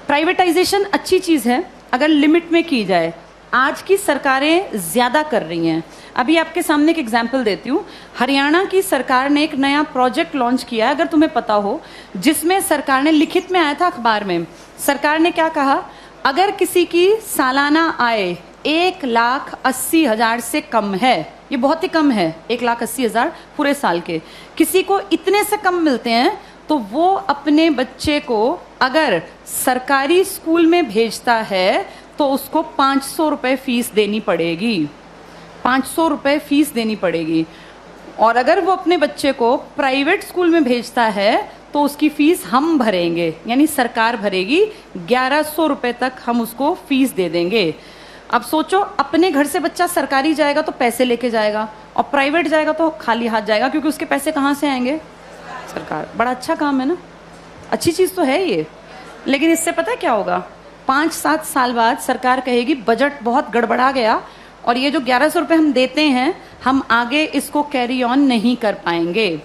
Privatisation अच्छी चीज़ है अगर लिमिट में की जाए। आज की सरकारें ज़्यादा कर रही हैं। अभी आपके सामने एक एग्जाम्पल देती हूँ। हरियाणा की सरकार ने एक नया प्रोजेक्ट लॉन्च किया है, अगर तुम्हें पता हो, जिसमें सरकार ने, लिखित में आया था अखबार में, सरकार ने क्या कहा, अगर किसी की सालाना आय 1,80,000 से कम है, ये बहुत ही कम है, 1,80,000 पूरे साल के, किसी को इतने से कम मिलते हैं तो वो अपने बच्चे को अगर सरकारी स्कूल में भेजता है तो उसको 500 रुपये फीस देनी पड़ेगी, 500 रुपये फीस देनी पड़ेगी। और अगर वो अपने बच्चे को प्राइवेट स्कूल में भेजता है तो उसकी फीस हम भरेंगे, यानी सरकार भरेगी, 1100 रुपये तक हम उसको फीस दे देंगे। अब सोचो, अपने घर से बच्चा सरकारी जाएगा तो पैसे लेके जाएगा और प्राइवेट जाएगा तो खाली हाथ जाएगा, क्योंकि उसके पैसे कहाँ से आएंगे? सरकार। बड़ा अच्छा काम है ना, अच्छी चीज़ तो है ये। लेकिन इससे पता है क्या होगा? 5-7 साल बाद सरकार कहेगी बजट बहुत गड़बड़ा गया और ये जो 1100 रुपये हम देते हैं, हम आगे इसको कैरी ऑन नहीं कर पाएंगे।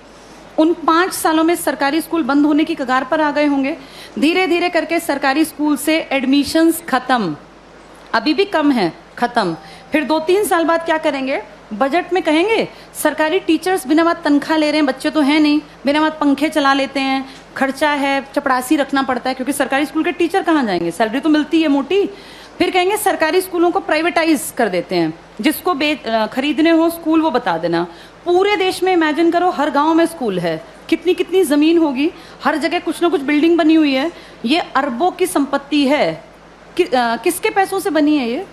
उन 5 सालों में सरकारी स्कूल बंद होने की कगार पर आ गए होंगे। धीरे धीरे करके सरकारी स्कूल से एडमिशन्स खत्म, अभी भी कम है, खत्म। फिर 2-3 साल बाद क्या करेंगे? बजट में कहेंगे सरकारी टीचर्स बिना बात तनख्वाह ले रहे हैं, बच्चे तो हैं नहीं, बिना बात पंखे चला लेते हैं, खर्चा है, चपरासी रखना पड़ता है, क्योंकि सरकारी स्कूल के टीचर कहाँ जाएंगे, सैलरी तो मिलती है मोटी। फिर कहेंगे सरकारी स्कूलों को प्राइवेटाइज कर देते हैं, जिसको खरीदने हो स्कूल वो बता देना। पूरे देश में इमेजिन करो, हर गांव में स्कूल है, कितनी कितनी ज़मीन होगी, हर जगह कुछ ना कुछ बिल्डिंग बनी हुई है। ये अरबों की संपत्ति है। किसके पैसों से बनी है ये?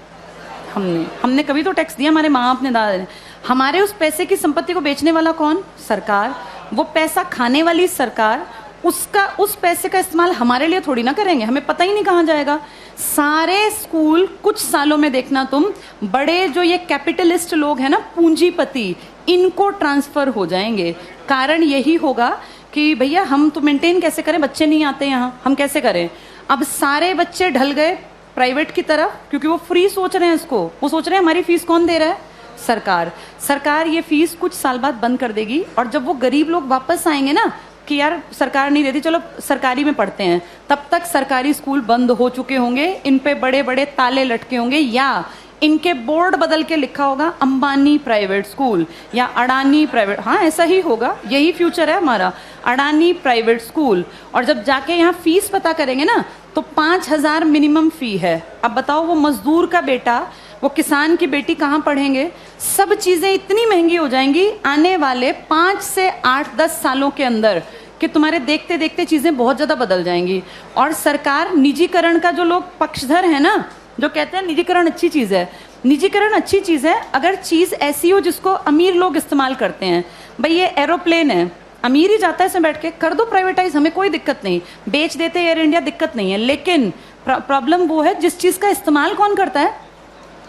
हमने कभी तो टैक्स दिया, हमारे माँ बाप ने, दादा ने। हमारे उस पैसे की संपत्ति को बेचने वाला कौन? सरकार। वो पैसा खाने वाली सरकार, उस पैसे का इस्तेमाल हमारे लिए थोड़ी ना करेंगे, हमें पता ही नहीं कहाँ जाएगा। सारे स्कूल कुछ सालों में देखना तुम, बड़े जो ये कैपिटलिस्ट लोग हैं ना, पूंजीपति, इनको ट्रांसफर हो जाएंगे। कारण यही होगा कि भैया हम तो मेंटेन कैसे करें, बच्चे नहीं आते यहाँ, हम कैसे करें? अब सारे बच्चे ढल गए प्राइवेट की तरफ, क्योंकि वो फ्री सोच रहे हैं इसको। वो सोच रहे हैं हमारी फीस कौन दे रहा है? सरकार। सरकार ये फीस कुछ साल बाद बंद कर देगी, और जब वो गरीब लोग वापस आएंगे ना कि यार सरकार नहीं देती, चलो सरकारी में पढ़ते हैं, तब तक सरकारी स्कूल बंद हो चुके होंगे, इन पे बड़े बड़े ताले लटके होंगे, या इनके बोर्ड बदल के लिखा होगा अंबानी प्राइवेट स्कूल या अडानी प्राइवेट। हाँ, ऐसा ही होगा, यही फ्यूचर है हमारा, अडानी प्राइवेट स्कूल। और जब जाके यहाँ फीस पता करेंगे ना तो 5,000 मिनिमम फी है। अब बताओ, वो मजदूर का बेटा, वो किसान की बेटी कहाँ पढ़ेंगे? सब चीज़ें इतनी महंगी हो जाएंगी आने वाले 5 से 8-10 सालों के अंदर कि तुम्हारे देखते देखते चीज़ें बहुत ज़्यादा बदल जाएंगी। और सरकार, निजीकरण का जो लोग पक्षधर है ना, जो कहते हैं निजीकरण अच्छी चीज़ है, निजीकरण अच्छी चीज़ है अगर चीज़ ऐसी हो जिसको अमीर लोग इस्तेमाल करते हैं। भाई ये एरोप्लेन है, अमीर ही जाता है इसमें बैठ के, कर दो प्राइवेटाइज, हमें कोई दिक्कत नहीं, बेच देते एयर इंडिया, दिक्कत नहीं है। लेकिन प्रॉब्लम वो है जिस चीज़ का इस्तेमाल कौन करता है?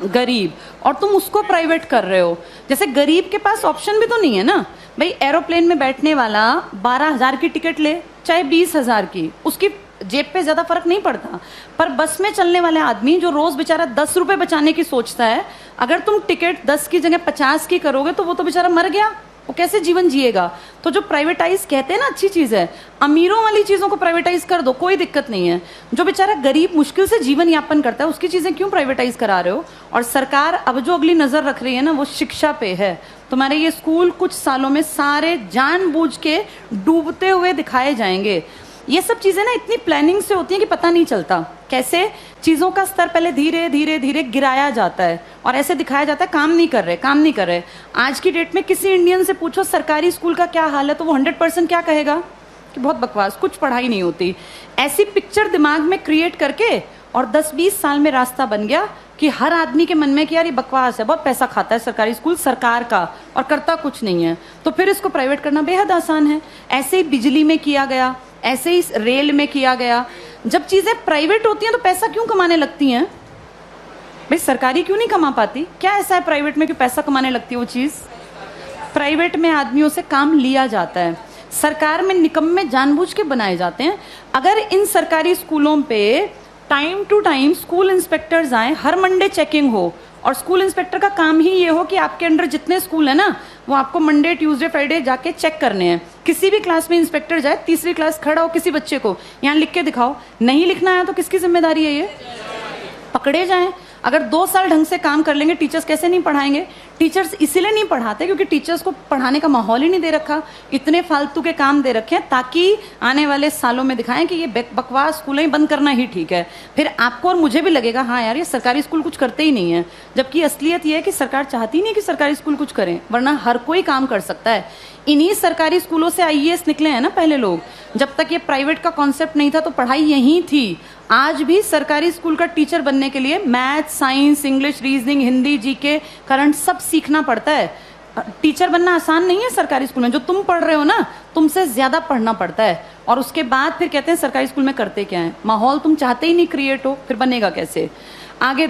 गरीब। और तुम उसको प्राइवेट कर रहे हो। जैसे गरीब के पास ऑप्शन भी तो नहीं है ना भाई, एरोप्लेन में बैठने वाला 12,000 की टिकट ले चाहे 20,000 की, उसकी जेब पे ज़्यादा फर्क नहीं पड़ता। पर बस में चलने वाले आदमी जो रोज़ बेचारा 10 रुपये बचाने की सोचता है, अगर तुम टिकट 10 की जगह 50 की करोगे तो वो तो बेचारा मर गया, वो कैसे जीवन जिएगा? तो जो प्राइवेटाइज कहते हैं ना अच्छी चीज़ है, अमीरों वाली चीज़ों को प्राइवेटाइज कर दो, कोई दिक्कत नहीं है। जो बेचारा गरीब मुश्किल से जीवन यापन करता है उसकी चीज़ें क्यों प्राइवेटाइज करा रहे हो? और सरकार अब जो अगली नज़र रख रही है ना, वो शिक्षा पे है। तुम्हारे ये स्कूल कुछ सालों में सारे जानबूझ के डूबते हुए दिखाए जाएंगे। ये सब चीज़ें ना इतनी प्लानिंग से होती हैं कि पता नहीं चलता कैसे चीज़ों का स्तर पहले धीरे धीरे धीरे गिराया जाता है और ऐसे दिखाया जाता है काम नहीं कर रहे, काम नहीं कर रहे। आज की डेट में किसी इंडियन से पूछो सरकारी स्कूल का क्या हाल है तो वो 100% क्या कहेगा कि बहुत बकवास, कुछ पढ़ाई नहीं होती। ऐसी पिक्चर दिमाग में क्रिएट करके और 10-20 साल में रास्ता बन गया कि हर आदमी के मन में कि यार ये बकवास है, बहुत पैसा खाता है सरकारी स्कूल सरकार का और करता कुछ नहीं है, तो फिर इसको प्राइवेट करना बेहद आसान है। ऐसे ही बिजली में किया गया, ऐसे ही रेल में किया गया। जब चीज़ें प्राइवेट होती हैं तो पैसा क्यों कमाने लगती हैं भाई? सरकारी क्यों नहीं कमा पाती? क्या ऐसा है प्राइवेट में कि पैसा कमाने लगती है वो चीज़? प्राइवेट में आदमियों से काम लिया जाता है, सरकार में निकम्मे जानबूझ के बनाए जाते हैं। अगर इन सरकारी स्कूलों पे time to time school inspectors आए, हर मंडे चेकिंग हो, और स्कूल इंस्पेक्टर का काम ही ये हो कि आपके अंडर जितने स्कूल है ना वो आपको मंडे ट्यूसडे फ्राइडे जाके चेक करने हैं किसी भी क्लास में इंस्पेक्टर जाए, तीसरी क्लास खड़ा हो, किसी बच्चे को यहाँ लिख के दिखाओ, नहीं लिखना आया तो किसकी जिम्मेदारी है? ये पकड़े जाएं। अगर 2 साल ढंग से काम कर लेंगे, टीचर्स कैसे नहीं पढ़ाएंगे? टीचर्स इसीलिए नहीं पढ़ाते क्योंकि टीचर्स को पढ़ाने का माहौल ही नहीं दे रखा। इतने फालतू के काम दे रखे हैं ताकि आने वाले सालों में दिखाएं कि ये बकवास स्कूलें ही बंद करना ही ठीक है। फिर आपको और मुझे भी लगेगा हाँ यार, ये सरकारी स्कूल कुछ करते ही नहीं है, जबकि असलियत ये है कि सरकार चाहती नहीं कि सरकारी स्कूल कुछ करें, वरना हर कोई काम कर सकता है। इन्हीं सरकारी स्कूलों से आईएएस निकले हैं ना पहले लोग। जब तक ये प्राइवेट का कॉन्सेप्ट नहीं था तो पढ़ाई यहीं थी। आज भी सरकारी स्कूल का टीचर बनने के लिए math, science, English, reasoning, Hindi, GK, current सब सीखना पड़ता है। टीचर बनना आसान नहीं है सरकारी स्कूल में। जो तुम पढ़ रहे हो ना, तुमसे ज्यादा पढ़ना पड़ता है। और उसके बाद फिर कहते हैं सरकारी स्कूल में करते क्या है। माहौल तुम चाहते ही नहीं क्रिएट हो, फिर बनेगा कैसे? आगे